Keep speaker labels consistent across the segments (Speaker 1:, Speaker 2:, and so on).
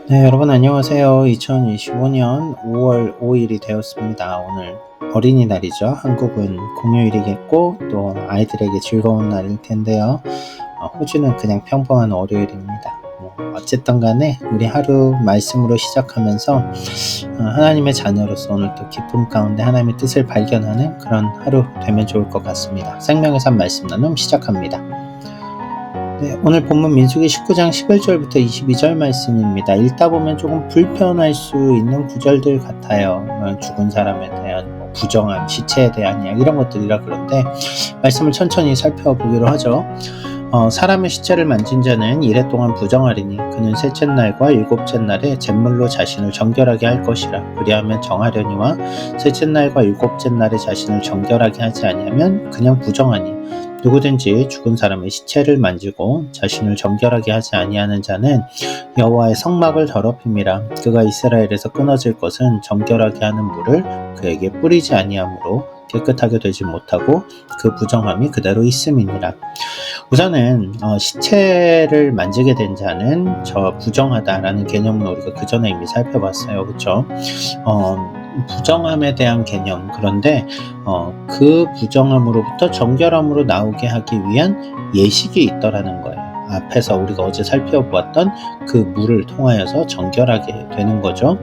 Speaker 1: 네, 여러분 안녕하세요. 2025년 5월 5일이 되었습니다. 오늘 어린이날이죠. 한국은 공휴일이겠고 또 아이들에게 즐거운 날일 텐데요. 호주는 그냥 평범한 월요일입니다. 어쨌든 간에 우리 하루 말씀으로 시작하면서 하나님의 자녀로서 오늘 또 기쁨 가운데 하나님의 뜻을 발견하는 그런 하루 되면 좋을 것 같습니다. 생명의 산 말씀 나눔 시작합니다. 네, 오늘 본문 민수기 19장 11절부터 22절 말씀입니다. 읽다 보면 조금 불편할 수 있는 구절들 같아요. 죽은 사람에 대한 부정함, 시체에 대한 이야기 이런 것들이라 그런데 말씀을 천천히 살펴보기로 하죠. 사람의 시체를 만진 자는 이래 동안 부정하리니 그는 셋째 날과 일곱째 날에 잿물로 자신을 정결하게 할 것이라. 그리하면 정하려니와 셋째 날과 일곱째 날에 자신을 정결하게 하지 아니하면 그냥 부정하니 누구든지 죽은 사람의 시체를 만지고 자신을 정결하게 하지 아니하는 자는 여호와의 성막을 더럽힘이라. 그가 이스라엘에서 끊어질 것은 정결하게 하는 물을 그에게 뿌리지 아니하므로 깨끗하게 되지 못하고 그 부정함이 그대로 있음이니라. 우선은 시체를 만지게 된 자는 부정하다라는 개념은 우리가 그 전에 이미 살펴봤어요. 그렇죠? 부정함에 대한 개념, 그런데 그 부정함으로부터 정결함으로 나오게 하기 위한 예식이 있더라는 거예요. 앞에서 우리가 어제 살펴보았던 그 물을 통하여서 정결하게 되는 거죠.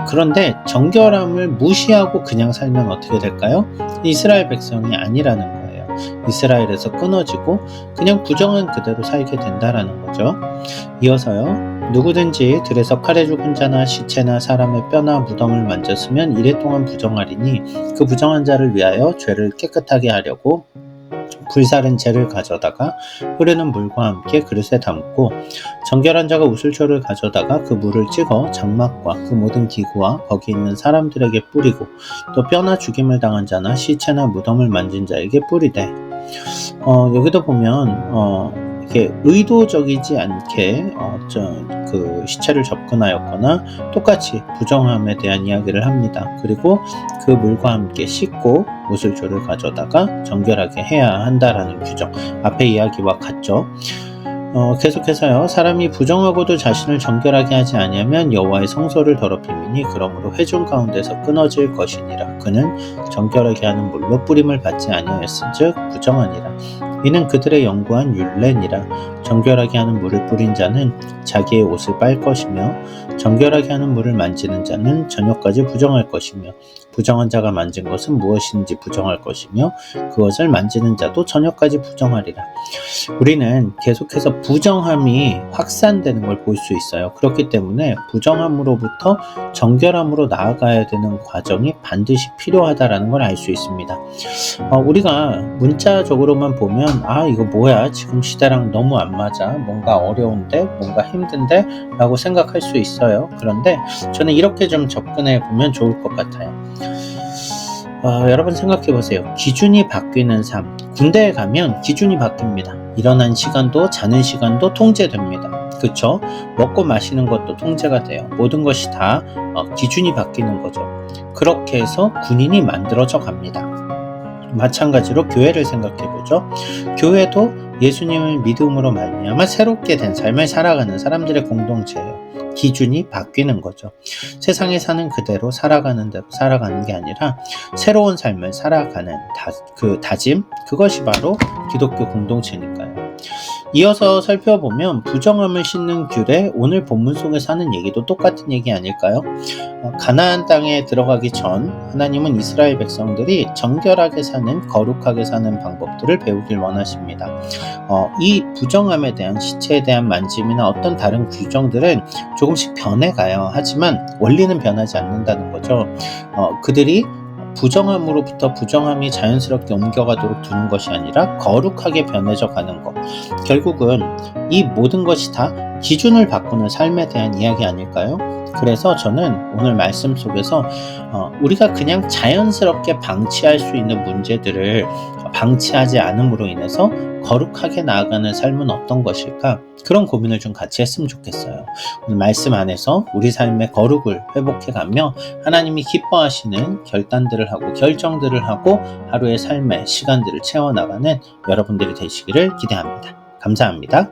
Speaker 1: 그런데 정결함을 무시하고 그냥 살면 어떻게 될까요? 이스라엘 백성이 아니라는 거예요. 이스라엘에서 끊어지고 그냥 부정한 그대로 살게 된다라는 거죠. 이어서요. 누구든지 들에서 칼에 죽은 자나 시체나 사람의 뼈나 무덤을 만졌으면 이래 동안 부정하리니 그 부정한 자를 위하여 죄를 깨끗하게 하려고 불사른 재를 가져다가 흐르는 물과 함께 그릇에 담고 정결한 자가 우슬초를 가져다가 그 물을 찍어 장막과 그 모든 기구와 거기 있는 사람들에게 뿌리고 또 뼈나 죽임을 당한 자나 시체나 무덤을 만진 자에게 뿌리되. 여기도 보면 이렇게 의도적이지 않게 그 시체를 접근하였거나 똑같이 부정함에 대한 이야기를 합니다. 그리고 그 물과 함께 씻고 우슬초를 가져다가 정결하게 해야 한다라는 규정, 앞의 이야기와 같죠. 계속해서요. 사람이 부정하고도 자신을 정결하게 하지 아니하면 여호와의 성소를 더럽힘이니 그러므로 회중 가운데서 끊어질 것이니라. 그는 정결하게 하는 물로 뿌림을 받지 아니하였은즉 부정하니라. 이는 그들의 영구한 율례니라. 정결하게 하는 물을 뿌린 자는 자기의 옷을 빨 것이며 정결하게 하는 물을 만지는 자는 저녁까지 부정할 것이며 부정한 자가 만진 것은 무엇인지 부정할 것이며 그것을 만지는 자도 저녁까지 부정하리라. 우리는 계속해서 부정함이 확산되는 걸 볼 수 있어요. 그렇기 때문에 부정함으로부터 정결함으로 나아가야 되는 과정이 반드시 필요하다라는 걸 알 수 있습니다. 우리가 문자적으로만 보면 이거 뭐야, 지금 시대랑 너무 안 맞아, 뭔가 어려운데, 뭔가 힘든데 라고 생각할 수 있어요. 그런데 저는 이렇게 좀 접근해 보면 좋을 것 같아요. 여러분 생각해 보세요. 기준이 바뀌는 삶. 군대에 가면 기준이 바뀝니다. 일어난 시간도 자는 시간도 통제됩니다. 그쵸? 먹고 마시는 것도 통제가 돼요. 모든 것이 다 기준이 바뀌는 거죠. 그렇게 해서 군인이 만들어져 갑니다. 마찬가지로 교회를 생각해 보죠. 교회도 예수님을 믿음으로 말미암아 새롭게 된 삶을 살아가는 사람들의 공동체예요. 기준이 바뀌는 거죠. 세상에 사는 그대로 살아가는 대로 살아가는 게 아니라 새로운 삶을 살아가는 다짐, 그것이 바로 기독교 공동체니까요. 이어서 살펴보면 부정함을 씻는 규례, 오늘 본문 속에서 하는 얘기도 똑같은 얘기 아닐까요? 가나안 땅에 들어가기 전 하나님은 이스라엘 백성들이 정결하게 사는, 거룩하게 사는 방법들을 배우길 원하십니다. 이 부정함에 대한, 시체에 대한 만짐이나 어떤 다른 규정들은 조금씩 변해가요. 하지만 원리는 변하지 않는다는 거죠. 그들이 부정함으로부터 부정함이 자연스럽게 옮겨가도록 두는 것이 아니라 거룩하게 변해져 가는 것. 결국은 이 모든 것이 다 기준을 바꾸는 삶에 대한 이야기 아닐까요? 그래서 저는 오늘 말씀 속에서 우리가 그냥 자연스럽게 방치할 수 있는 문제들을 방치하지 않음으로 인해서 거룩하게 나아가는 삶은 어떤 것일까? 그런 고민을 좀 같이 했으면 좋겠어요. 오늘 말씀 안에서 우리 삶의 거룩을 회복해가며 하나님이 기뻐하시는 결단들을 하고 결정들을 하고 하루의 삶의 시간들을 채워나가는 여러분들이 되시기를 기대합니다. 감사합니다.